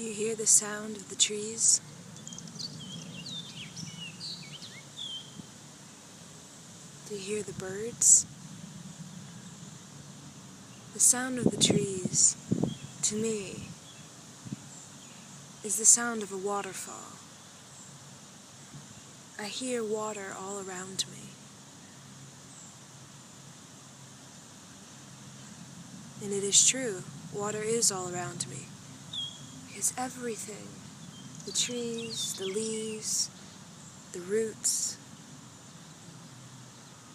Do you hear the sound of the trees? Do you hear the birds? The sound of the trees, to me, is the sound of a waterfall. I hear water all around me. And it is true, water is all around me. Because everything, the trees, the leaves, the roots,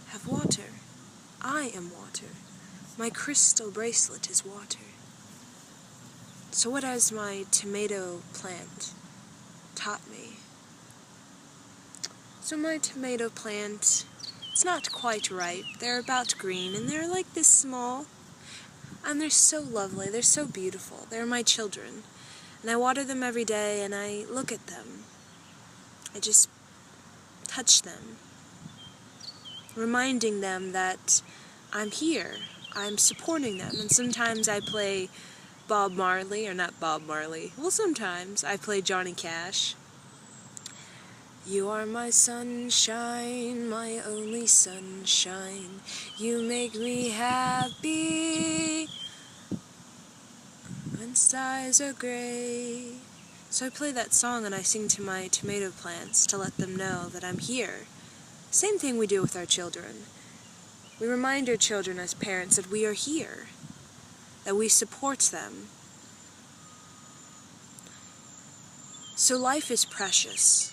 have water. I am water. My crystal bracelet is water. So what has my tomato plant taught me? So my tomato plant, it's not quite ripe. They're about green, and they're like this small. And they're so lovely. They're so beautiful. They're my children. And I water them every day, and I look at them. I just touch them, reminding them that I'm here. I'm supporting them. And sometimes I play Bob Marley, or not Bob Marley. Well, sometimes I play Johnny Cash. You are my sunshine, my only sunshine. You make me happy when skies are gray. So I play that song and I sing to my tomato plants to let them know that I'm here. Same thing we do with our children. We remind our children as parents that we are here, that we support them. So life is precious.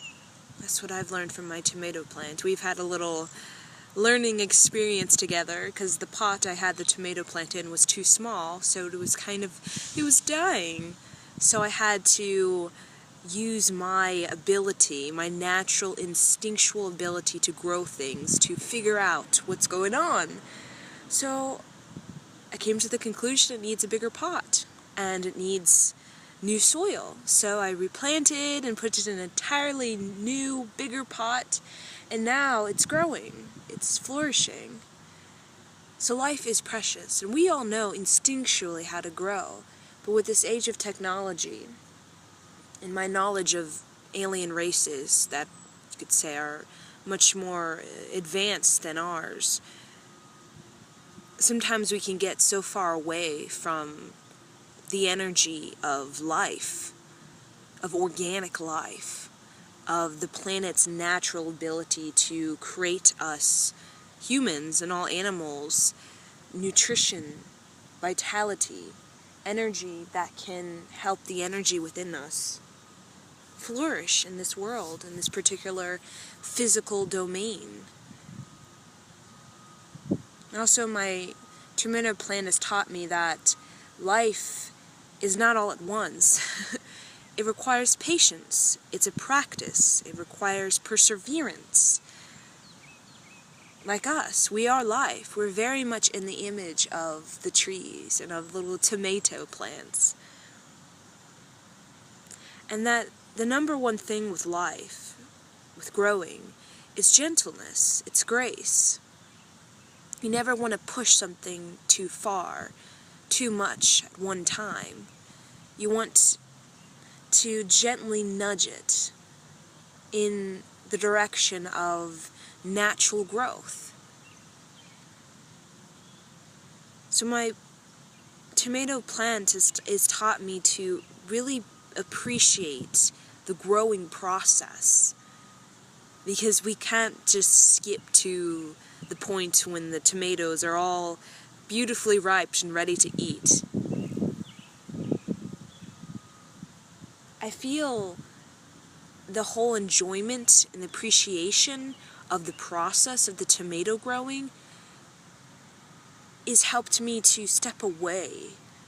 That's what I've learned from my tomato plant. We've had a little learning experience together because the pot I had the tomato plant in was too small, so it was dying. So I had to use my ability, my natural instinctual ability to grow things, to figure out what's going on. So I came to the conclusion it needs a bigger pot, and it needs new soil. So I replanted and put it in an entirely new, bigger pot, and now it's growing. It's flourishing. So life is precious, and we all know instinctually how to grow. But with this age of technology, and my knowledge of alien races that you could say are much more advanced than ours, sometimes we can get so far away from the energy of life, of organic life, of the planet's natural ability to create us, humans and all animals, nutrition, vitality, energy that can help the energy within us flourish in this world, in this particular physical domain. Also, my tomato plant has taught me that life is not all at once. It requires patience. It's a practice. It requires perseverance. Like us, we are life. We're very much in the image of the trees and of little tomato plants. And that the number one thing with life, with growing, is gentleness. It's grace. You never want to push something too far, too much at one time. You want to gently nudge it in the direction of natural growth. So my tomato plant is taught me to really appreciate the growing process, because we can't just skip to the point when the tomatoes are all beautifully ripe and ready to eat. I feel the whole enjoyment and appreciation of the process of the tomato growing has helped me to step away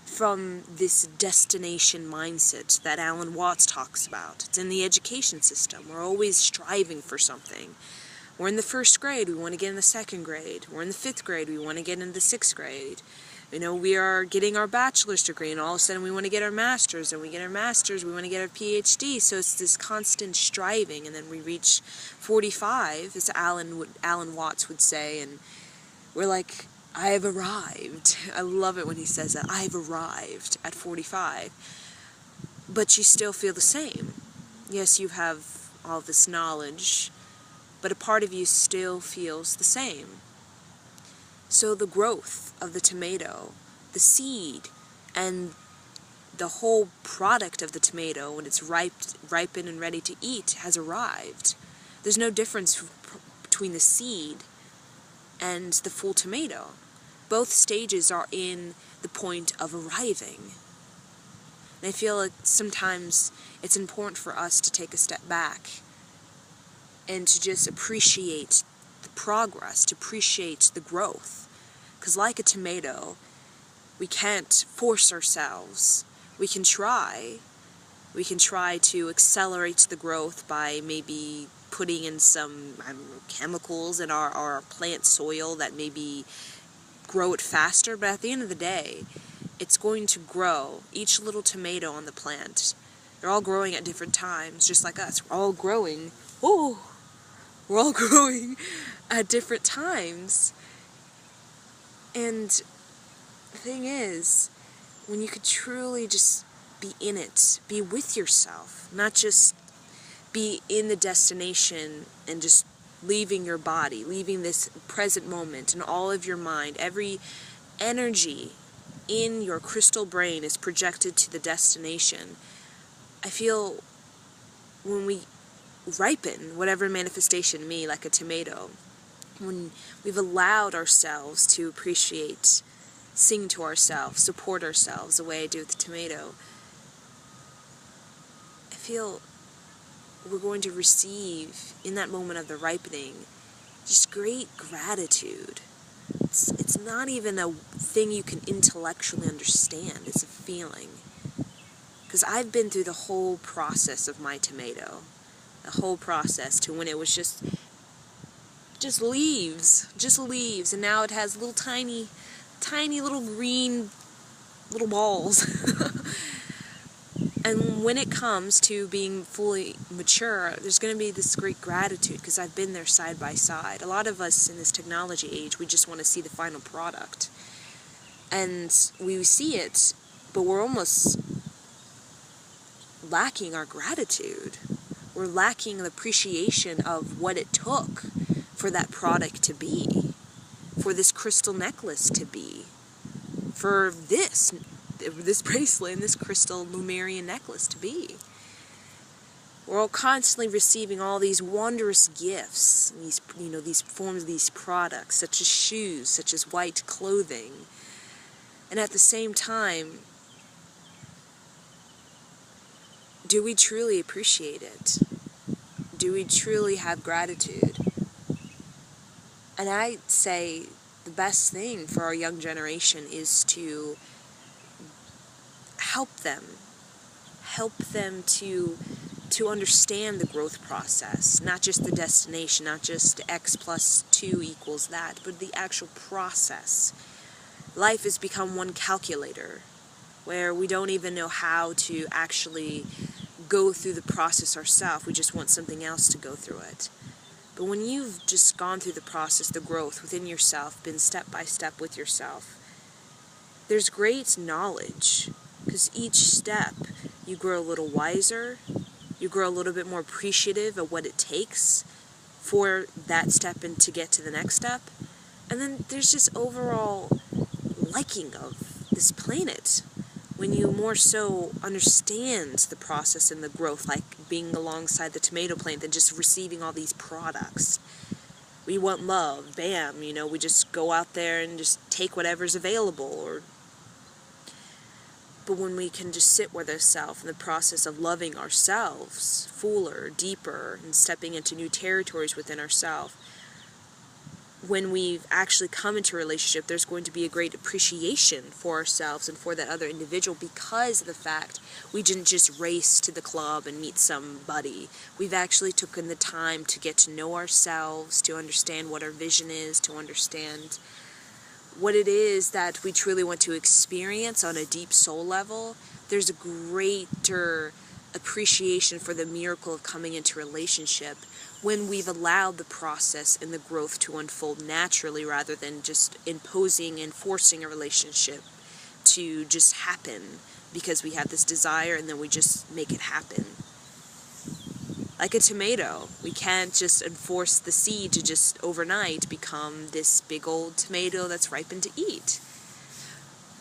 from this destination mindset that Alan Watts talks about. It's in the education system. We're always striving for something. We're in the first grade, we want to get in the second grade. We're in the fifth grade, we want to get in the sixth grade. You know, we are getting our bachelor's degree, and all of a sudden we want to get our master's, and we get our master's, we want to get our PhD. So it's this constant striving, and then we reach 45, as Alan Watts would say, and we're like, I have arrived. I love it when he says that. I have arrived at 45. but you still feel the same. Yes, you have all this knowledge, but a part of you still feels the same. So the growth of the tomato, the seed, and the whole product of the tomato, when it's ripened and ready to eat, has arrived. There's no difference between the seed and the full tomato. Both stages are in the point of arriving. And I feel like sometimes it's important for us to take a step back and to just appreciate the progress, to appreciate the growth. Because like a tomato, we can't force ourselves. We can try. We can try to accelerate the growth by maybe putting in some chemicals in our plant soil that maybe grow it faster, but at the end of the day, it's going to grow. Each little tomato on the plant, they're all growing at different times, just like us. We're all growing. Oh, we're all growing at different times. And the thing is, when you could truly just be in it, be with yourself, not just be in the destination and just leaving your body, leaving this present moment and all of your mind, every energy in your crystal brain is projected to the destination. I feel when we ripen, whatever manifestation may, like a tomato, when we've allowed ourselves to appreciate, sing to ourselves, support ourselves the way I do with the tomato, I feel we're going to receive, in that moment of the ripening, just great gratitude. It's not even a thing you can intellectually understand. It's a feeling. Because I've been through the whole process of my tomato. The whole process to when it was just leaves. And now it has little tiny little green little balls. And when it comes to being fully mature, there's going to be this great gratitude because I've been there side by side. A lot of us in this technology age, we just want to see the final product. And we see it, but we're almost lacking our gratitude. We're lacking the appreciation of what it took for that product to be, for this crystal necklace to be, for this bracelet and this crystal Lemurian necklace to be. We're all constantly receiving all these wondrous gifts, these forms, these products, such as shoes, such as white clothing. And at the same time, do we truly appreciate it? Do we truly have gratitude? And I'd say the best thing for our young generation is to help them to understand the growth process, not just the destination, not just X plus 2 equals that, but the actual process. Life has become one calculator where we don't even know how to actually go through the process ourselves. We just want something else to go through it. But when you've just gone through the process, the growth within yourself, been step by step with yourself, there's great knowledge. Because each step, you grow a little wiser, you grow a little bit more appreciative of what it takes for that step and to get to the next step. And then there's just overall liking of this planet. When you more so understand the process and the growth, like being alongside the tomato plant than just receiving all these products. We want love, bam, we just go out there and just take whatever's available, But when we can just sit with ourselves in the process of loving ourselves fuller, deeper, and stepping into new territories within ourselves, when we've actually come into a relationship, there's going to be a great appreciation for ourselves and for that other individual because of the fact we didn't just race to the club and meet somebody. We've actually taken the time to get to know ourselves, to understand what our vision is, to understand what it is that we truly want to experience on a deep soul level. There's a greater appreciation for the miracle of coming into a relationship when we've allowed the process and the growth to unfold naturally rather than just imposing and forcing a relationship to just happen because we have this desire and then we just make it happen. Like a tomato, we can't just enforce the seed to just overnight become this big old tomato that's ripened to eat.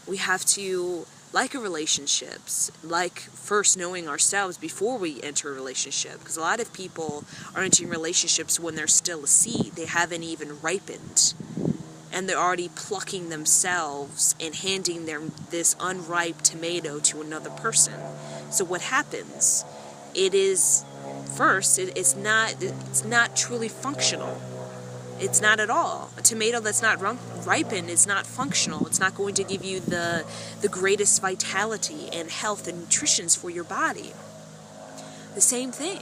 We have to, like a relationships, like first knowing ourselves before we enter a relationship, because a lot of people are entering relationships when they're still a seed. They haven't even ripened, and they're already plucking themselves and handing them this unripe tomato to another person. So what happens? It is, first, it's not truly functional. It's not at all. A tomato that's not ripened is not functional. It's not going to give you the greatest vitality and health and nutrition for your body. The same thing.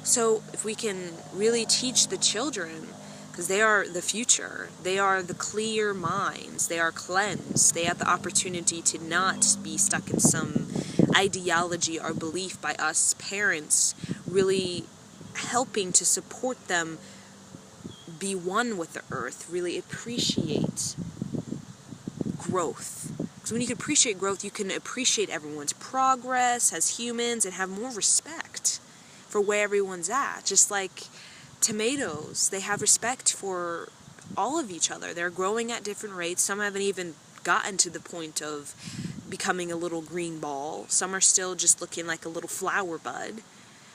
So if we can really teach the children, because they are the future, they are the clear minds, they are cleansed, they have the opportunity to not be stuck in some ideology or belief by us parents, really helping to support them be one with the earth, really appreciate growth. Because when you can appreciate growth, you can appreciate everyone's progress as humans and have more respect for where everyone's at. Just like tomatoes, they have respect for all of each other. They're growing at different rates. Some haven't even gotten to the point of becoming a little green ball. Some are still just looking like a little flower bud.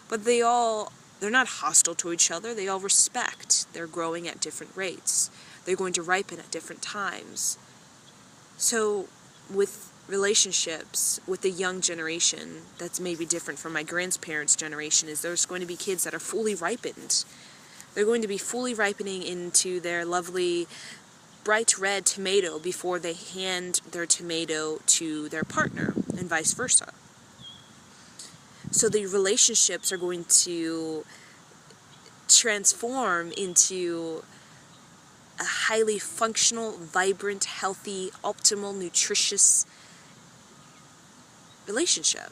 But they're not hostile to each other. They all respect. They're growing at different rates. They're going to ripen at different times. So with relationships, with the young generation, that's maybe different from my grandparents' generation, is there's going to be kids that are fully ripened. They're going to be fully ripening into their lovely bright red tomato before they hand their tomato to their partner, and vice versa. So the relationships are going to transform into a highly functional, vibrant, healthy, optimal, nutritious relationship,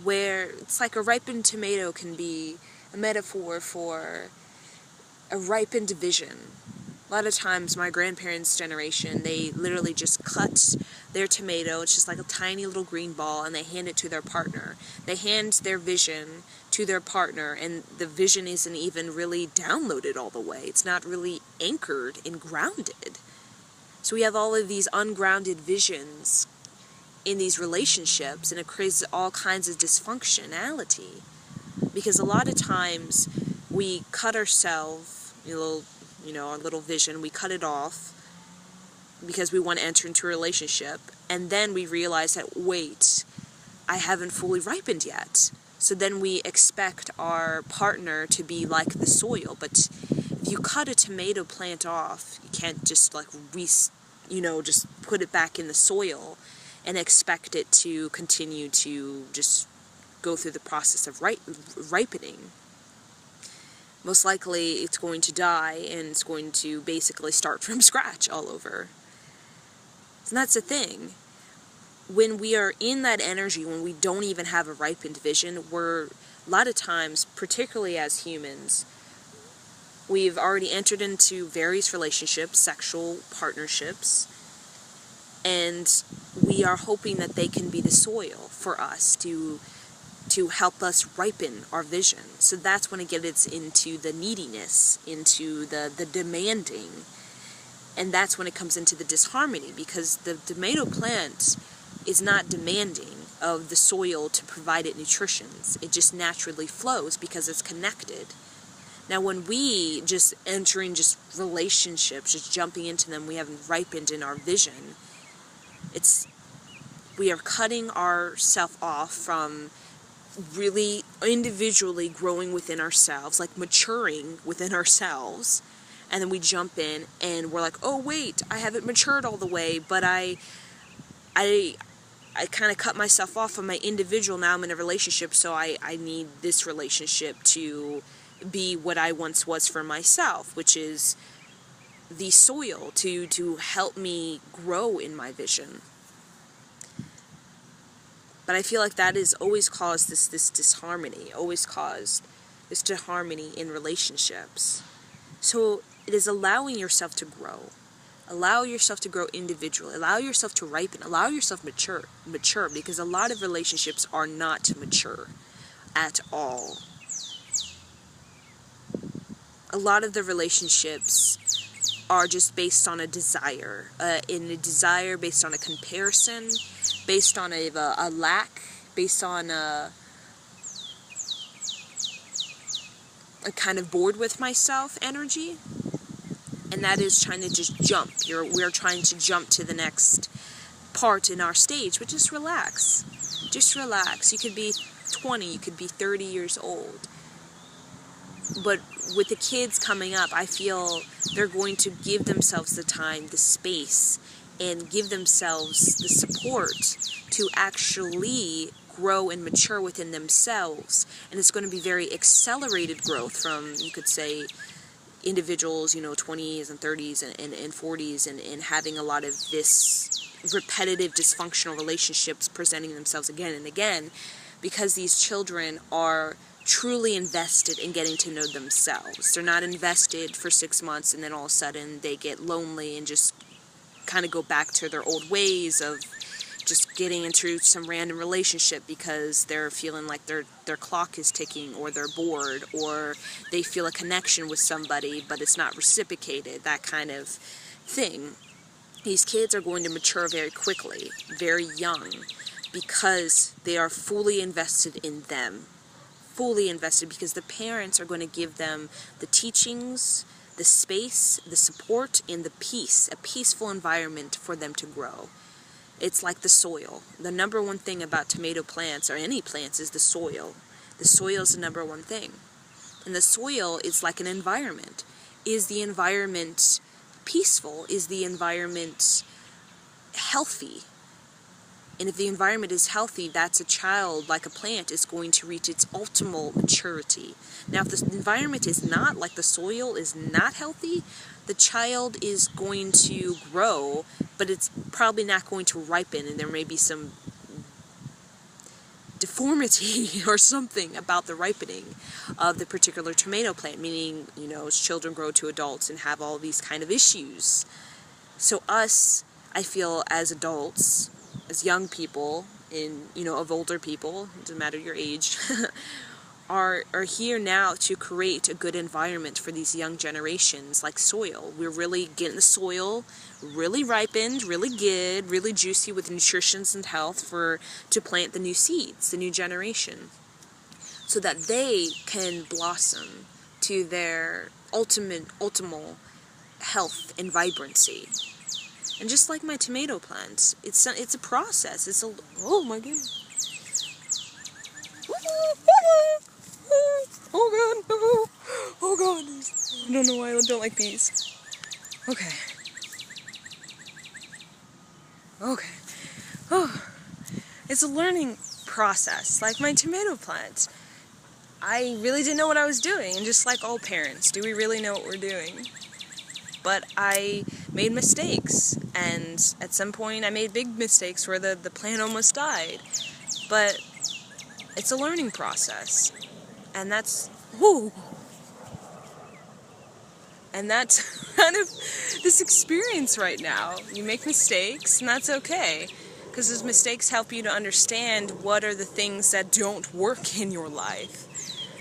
where it's like a ripened tomato can be a metaphor for a ripened vision. A lot of times my grandparents' generation, they literally just cut their tomato, it's just like a tiny little green ball, and they hand it to their partner. They hand their vision to their partner, and the vision isn't even really downloaded all the way. It's not really anchored and grounded. So we have all of these ungrounded visions in these relationships, and it creates all kinds of dysfunctionality. Because a lot of times we cut ourselves, our little vision, we cut it off because we want to enter into a relationship, and then we realize that, wait, I haven't fully ripened yet. So then we expect our partner to be like the soil, but if you cut a tomato plant off, you can't just just put it back in the soil and expect it to continue to just go through the process of ripening. Most likely it's going to die, and it's going to basically start from scratch all over. And that's the thing. When we are in that energy, when we don't even have a ripened vision, we're, a lot of times, particularly as humans, we've already entered into various relationships, sexual partnerships, and we are hoping that they can be the soil for us to help us ripen our vision. So that's when it gets into the neediness, into the demanding, and that's when it comes into the disharmony, because the tomato plant is not demanding of the soil to provide it nutrition. It just naturally flows because it's connected. Now when we just entering just relationships, just jumping into them, we haven't ripened in our vision. We are cutting ourselves off from really individually growing within ourselves, like maturing within ourselves, and then we jump in and we're like, oh wait, I haven't matured all the way, but I kind of cut myself off from my individual. Now I'm in a relationship, so I need this relationship to be what I once was for myself, which is the soil to help me grow in my vision. But I feel like that has always caused this disharmony, always caused this disharmony in relationships. So it is allowing yourself to grow, Allow yourself to grow individually. Allow yourself to ripen. Allow yourself mature, because a lot of relationships are not mature at all. A lot of the relationships are just based on a desire, based on a comparison, based on a lack, based on a kind of bored with myself energy, and that is trying to just jump. We're trying to jump to the next part in our stage, but just relax. Just relax. You could be 20, you could be 30 years old. But with the kids coming up, I feel they're going to give themselves the time, the space, and give themselves the support to actually grow and mature within themselves. And it's going to be very accelerated growth from, you could say, individuals, 20s and 30s and 40s, and having a lot of this repetitive dysfunctional relationships presenting themselves again and again, because these children are truly invested in getting to know themselves. They're not invested for 6 months and then all of a sudden they get lonely and just kind of go back to their old ways of just getting into some random relationship because they're feeling like their clock is ticking, or they're bored, or they feel a connection with somebody but it's not reciprocated, that kind of thing. These kids are going to mature very quickly, very young, because they are fully invested in them. Fully invested, because the parents are going to give them the teachings, the space, the support, and the peace, a peaceful environment for them to grow. It's like the soil. The number one thing about tomato plants, or any plants, is the soil. The soil is the number one thing. And the soil is like an environment. Is the environment peaceful? Is the environment healthy? And if the environment is healthy, that's a child, like a plant, is going to reach its ultimate maturity. Now, if the environment is not, like the soil is not healthy, the child is going to grow, but it's probably not going to ripen, and there may be some deformity or something about the ripening of the particular tomato plant, meaning, as children grow to adults and have all these kind of issues. So us, I feel, as adults, as young people, of older people, it doesn't matter your age, are here now to create a good environment for these young generations, like soil. We're really getting the soil really ripened, really good, really juicy with nutrition and health to plant the new seeds, the new generation, so that they can blossom to their ultimate health and vibrancy. And just like my tomato plants, it's a process. Oh my god. Oh god, no. Oh god. I don't know why I don't like these. Okay. Oh. It's a learning process, like my tomato plants. I really didn't know what I was doing, and just like all parents, do we really know what we're doing? But I made mistakes, and at some point I made big mistakes where the plant almost died. But it's a learning process, and that's kind of this experience right now. You make mistakes, and that's okay, because those mistakes help you to understand what are the things that don't work in your life,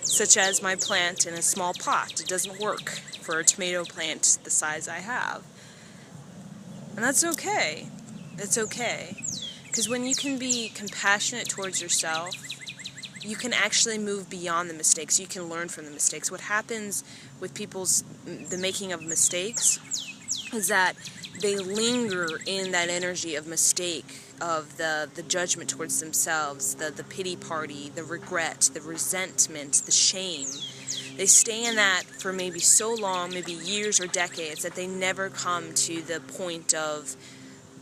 such as my plant in a small pot. It doesn't work for a tomato plant the size I have. And that's okay. It's okay. Because when you can be compassionate towards yourself, you can actually move beyond the mistakes. You can learn from the mistakes. What happens with the making of mistakes is that they linger in that energy of mistake, of the judgment towards themselves, the pity party, the regret, the resentment, the shame. They stay in that for maybe so long, maybe years or decades, that they never come to the point of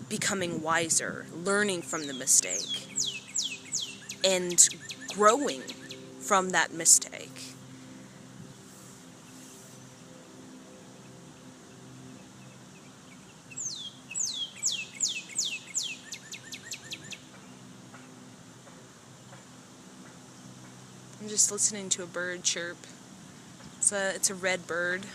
becoming wiser, learning from the mistake, and growing from that mistake. I'm just listening to a bird chirp. It's a red bird.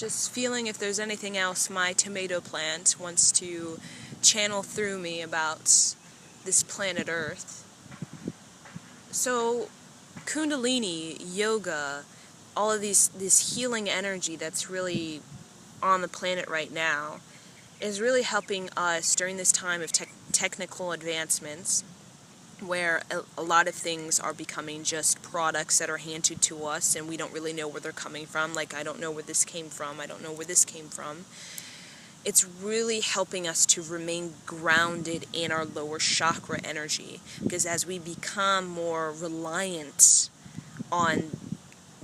just feeling if there's anything else my tomato plant wants to channel through me about this planet Earth. So Kundalini, yoga, all of this healing energy that's really on the planet right now is really helping us during this time of technical advancements, where a lot of things are becoming just products that are handed to us and we don't really know where they're coming from. Like, I don't know where this came from, I don't know where this came from. It's really helping us to remain grounded in our lower chakra energy, because as we become more reliant on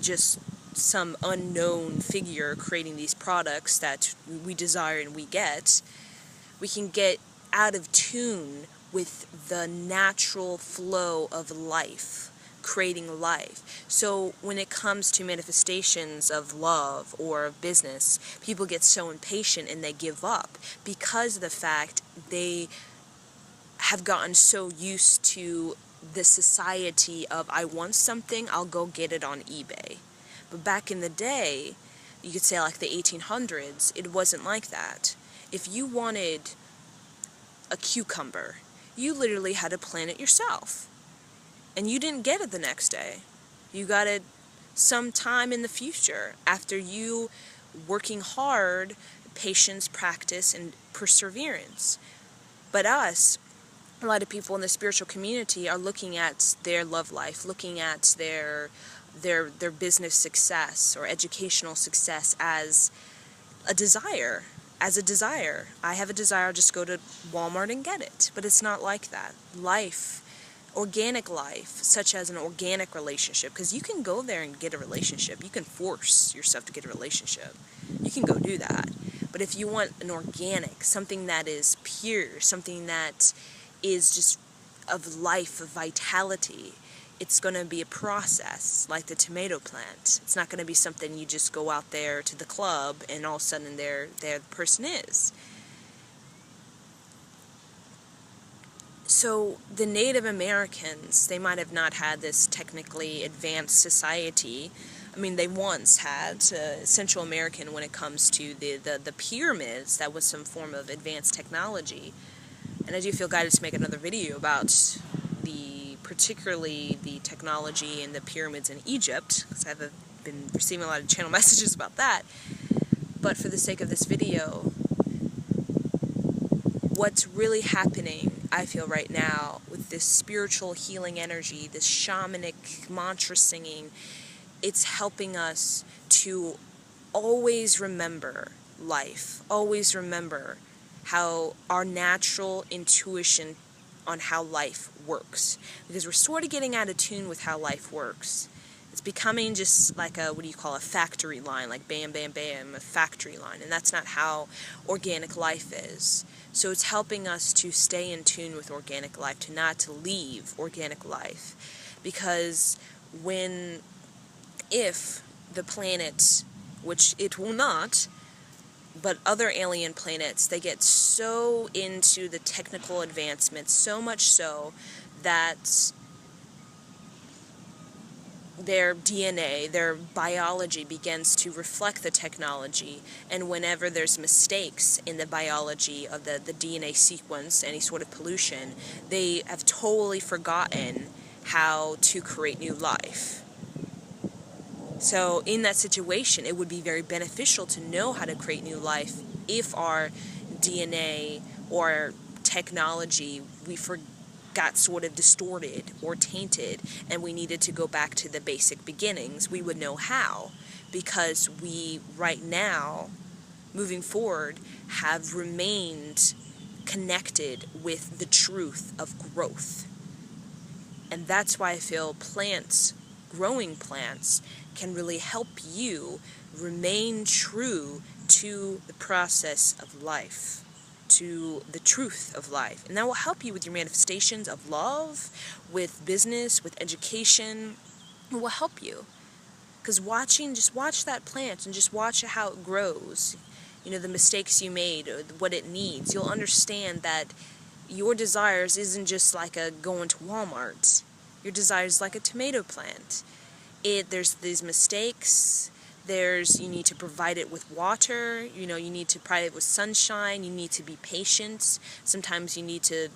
just some unknown figure creating these products that we desire and we can get out of tune with the natural flow of life, creating life. So when it comes to manifestations of love or of business, people get so impatient and they give up because of the fact they have gotten so used to the society of, I want something, I'll go get it on eBay. But back in the day, you could say like the 1800s, it wasn't like that. If you wanted a cucumber, you literally had to plant it yourself. And you didn't get it the next day. You got it sometime in the future, after you working hard, patience, practice, and perseverance. But a lot of people in the spiritual community are looking at their love life, looking at their business success or educational success as a desire. I have a desire, I'll just go to Walmart and get it. But it's not like that. Life, organic life, such as an organic relationship, because you can go there and get a relationship. You can force yourself to get a relationship. You can go do that. But if you want an organic, something that is pure, something that is just of life, of vitality, it's going to be a process, like the tomato plant. It's not going to be something you just go out there to the club and all of a sudden there the person is. So the Native Americans, they might have not had this technically advanced society. I mean, they once had Central American when it comes to the pyramids. That was some form of advanced technology. And I do feel guided to make another video about particularly the technology in the pyramids in Egypt, because I've been receiving a lot of channel messages about that. But for the sake of this video, what's really happening, I feel right now, with this spiritual healing energy, this shamanic mantra singing, it's helping us to always remember life, always remember how our natural intuition on how life works, because we're sort of getting out of tune with how life works. It's becoming just like a factory line, like bam, bam, bam, a factory line, and that's not how organic life is. So it's helping us to stay in tune with organic life, to not to leave organic life, because if the planet, which it will not, but other alien planets, they get so into the technical advancements, so much so that their DNA, their biology begins to reflect the technology, and whenever there's mistakes in the biology of the DNA sequence, any sort of pollution, they have totally forgotten how to create new life. So in that situation, it would be very beneficial to know how to create new life if our DNA or technology, we got sort of distorted or tainted and we needed to go back to the basic beginnings. We would know how, because we right now, moving forward, have remained connected with the truth of growth. And that's why I feel growing plants can really help you remain true to the process of life, to the truth of life. And that will help you with your manifestations of love, with business, with education. It will help you. Because just watch that plant and just watch how it grows. You know, the mistakes you made, or what it needs. You'll understand that your desires isn't just like going to Walmart. Your desires like a tomato plant. There's these mistakes, You need to provide it with water, you need to provide it with sunshine, you need to be patient. Sometimes you need to,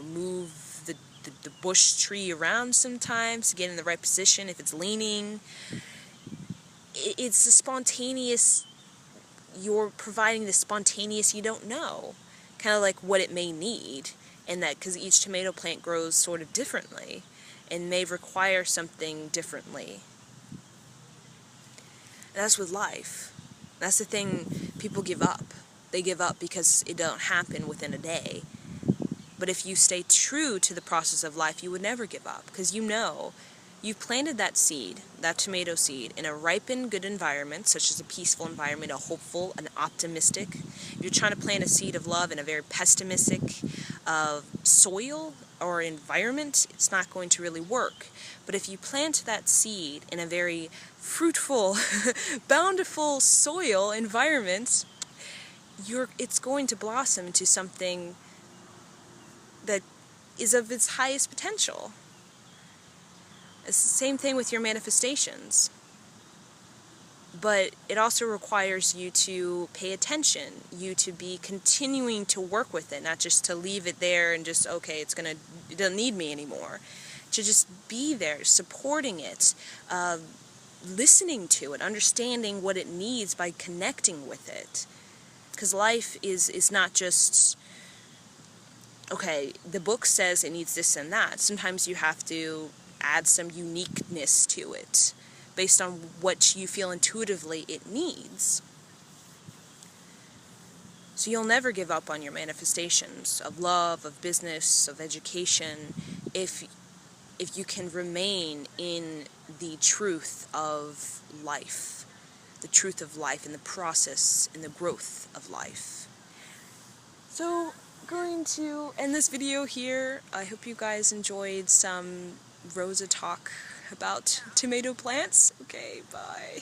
move the bush tree around sometimes to get in the right position if it's leaning. It's a spontaneous, you're providing the spontaneous you don't know, kind of like what it may need, and that because each tomato plant grows sort of differently and may require something differently. And that's with life. That's the thing, people give up. They give up because it don't happen within a day. But if you stay true to the process of life, you would never give up, because you've planted that seed, that tomato seed, in a ripened, good environment, such as a peaceful environment, a hopeful, an optimistic. If you're trying to plant a seed of love in a very pessimistic soil or environment, it's not going to really work. But if you plant that seed in a very fruitful, bountiful soil environment, it's going to blossom into something that is of its highest potential. It's the same thing with your manifestations. But it also requires you to pay attention, you to be continuing to work with it, not just to leave it there and just, okay, it doesn't need me anymore. To just be there, supporting it, listening to it, understanding what it needs by connecting with it. Because life is not just, okay, the book says it needs this and that. Sometimes you have to add some uniqueness to it based on what you feel intuitively it needs. So you'll never give up on your manifestations of love, of business, of education, if you can remain in the truth of life, the truth of life, and the process and the growth of life. So I'm going to end this video here. I hope you guys enjoyed some Rosa talk about tomato plants. Okay, bye.